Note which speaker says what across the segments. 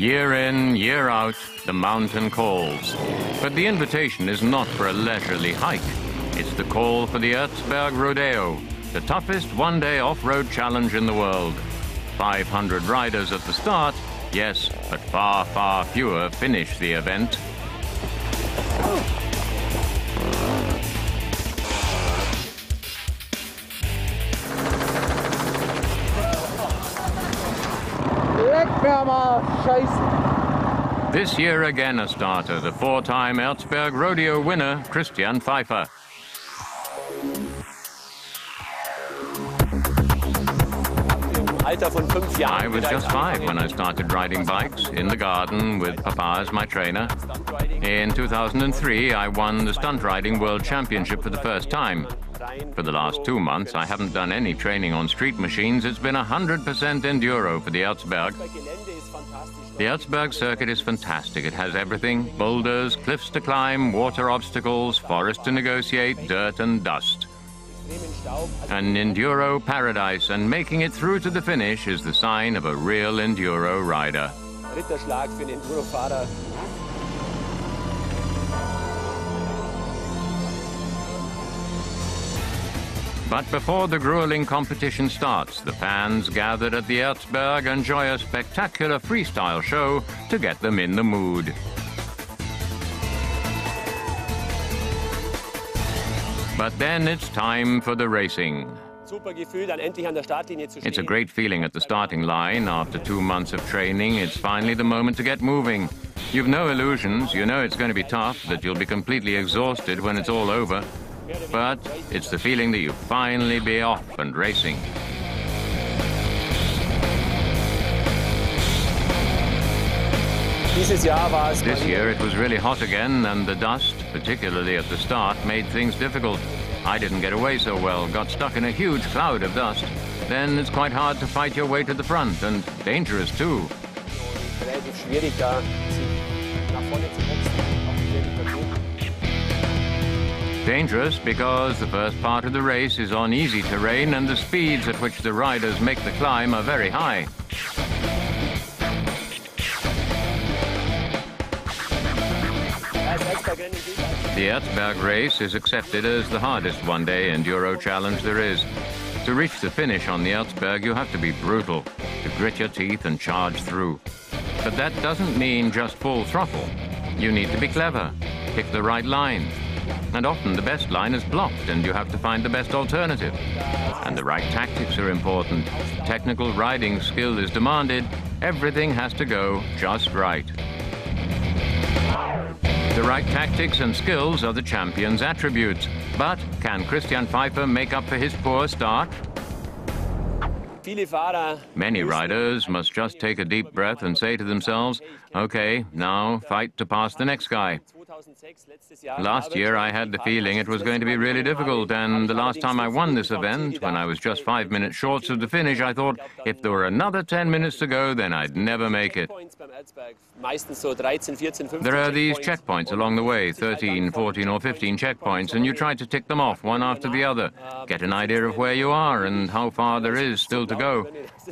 Speaker 1: Year in, year out, the mountain calls. But the invitation is not for a leisurely hike. It's the call for the Erzberg Rodeo, the toughest one-day off-road challenge in the world. 500 riders at the start, yes, but far, far fewer finish the event. This year again a starter, the four-time Erzberg Rodeo winner, Pfeiffer. I was just 5 when I started riding bikes in the garden with Papa as my trainer. In 2003, I won the stunt riding world championship for the first time. For the last 2 months, I haven't done any training on street machines. It's been 100% enduro for the Erzberg. The Erzberg circuit is fantastic. It has everything: boulders, cliffs to climb, water obstacles, forest to negotiate, dirt and dust. An enduro paradise, and making it through to the finish is the sign of a real enduro rider. But before the grueling competition starts, the fans gathered at the Erzberg enjoy a spectacular freestyle show to get them in the mood. But then it's time for the racing. It's a great feeling at the starting line. After 2 months of training, it's finally the moment to get moving. You've no illusions. You know it's going to be tough, that you'll be completely exhausted when it's all over. But it's the feeling that you finally be off and racing. This year it was really hot again, and the dust, particularly at the start, made things difficult. I didn't get away so well, got stuck in a huge cloud of dust. Then it's quite hard to fight your way to the front, and dangerous too. Dangerous because the first part of the race is on easy terrain and the speeds at which the riders make the climb are very high. The Erzberg race is accepted as the hardest one-day enduro challenge there is. To reach the finish on the Erzberg, you have to be brutal, to grit your teeth and charge through. But that doesn't mean just full throttle. You need to be clever, pick the right line. And often the best line is blocked and you have to find the best alternative. And the right tactics are important. Technical riding skill is demanded. Everything has to go just right. The right tactics and skills are the champion's attributes. But can Pfeiffer make up for his poor start? Many riders must just take a deep breath and say to themselves, okay, now fight to pass the next guy. Last year I had the feeling it was going to be really difficult, and the last time I won this event, when I was just 5 minutes short of the finish, I thought if there were another 10 minutes to go, then I'd never make it. There are these checkpoints along the way, 13, 14 or 15 checkpoints, and you try to tick them off one after the other, get an idea of where you are and how far there is still to go.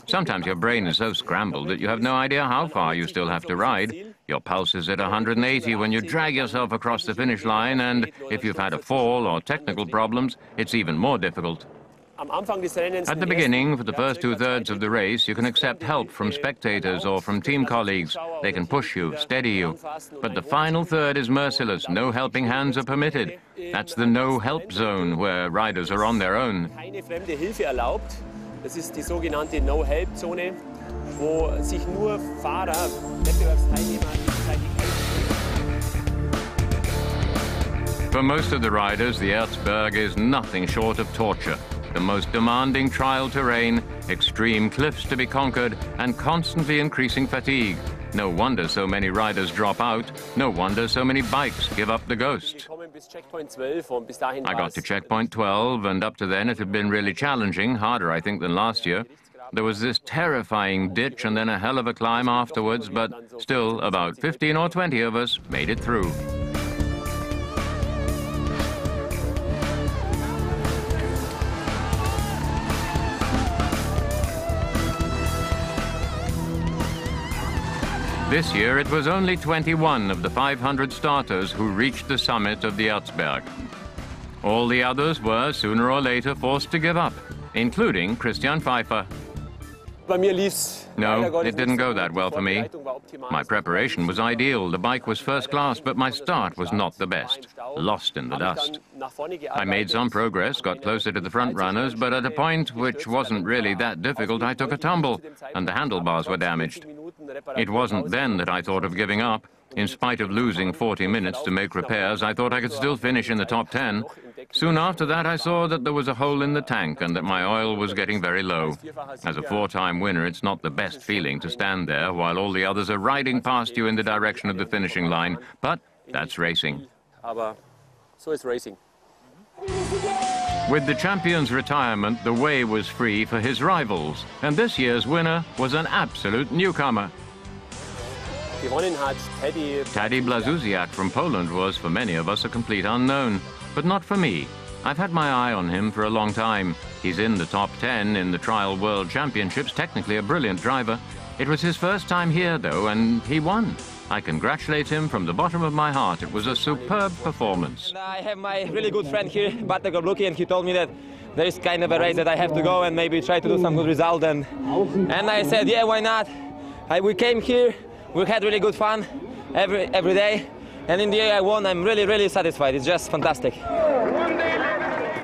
Speaker 1: Sometimes your brain is so scrambled that you have no idea how far you still have to ride. Your pulse is at 180 when you drag yourself across the finish line, and if you've had a fall or technical problems, it's even more difficult. At the beginning, for the first 2/3 of the race, you can accept help from spectators or from team colleagues. They can push you, steady you. But the final third is merciless. No helping hands are permitted. That's the no-help zone, where riders are on their own. Das ist die sogenannte No-Help-Zone, wo sich nur Fahrer, Wettbewerbsteilnehmer For most of the riders, the Erzberg is nothing short of torture. The most demanding trial terrain, extreme cliffs to be conquered, and constantly increasing fatigue. No wonder so many riders drop out. No wonder so many bikes give up the ghost. I got to checkpoint 12, and up to then it had been really challenging, harder I think than last year. There was this terrifying ditch and then a hell of a climb afterwards, but still about 15 or 20 of us made it through. This year, it was only 21 of the 500 starters who reached the summit of the Erzberg. All the others were, sooner or later, forced to give up, including Christian Pfeiffer. No, it didn't go that well for me. My preparation was ideal, the bike was first class, but my start was not the best, lost in the dust. I made some progress, got closer to the front runners, but at a point which wasn't really that difficult, I took a tumble, and the handlebars were damaged. It wasn't then that I thought of giving up. In spite of losing 40 minutes to make repairs, I thought I could still finish in the top 10. Soon after that, I saw that there was a hole in the tank and that my oil was getting very low. As a 4-time winner, it's not the best feeling to stand there while all the others are riding past you in the direction of the finishing line, but that's racing. With the champion's retirement, the way was free for his rivals, and this year's winner was an absolute newcomer. Tadej Blazusiak from Poland was, for many of us, a complete unknown, but not for me. I've had my eye on him for a long time. He's in the top 10 in the Trial World Championships, technically a brilliant driver. It was his first time here, though, and he won. I congratulate him from the bottom of my heart. It was a superb performance.
Speaker 2: I have my really good friend here, Bartek Obluki, and he told me that there is kind of a race that I have to go and maybe try to do some good result. And I said, yeah, why not? We came here, we had really good fun every day, and in the end I won. I'm really, really satisfied. It's just fantastic.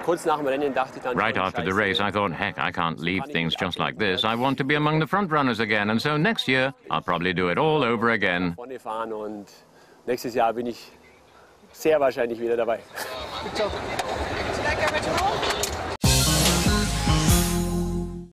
Speaker 1: Right after the race, I thought, heck, I can't leave things just like this. I want to be among the front runners again, and so next year, I'll probably do it all over again.
Speaker 3: Nächstes Jahr bin ich sehr wahrscheinlich wieder dabei.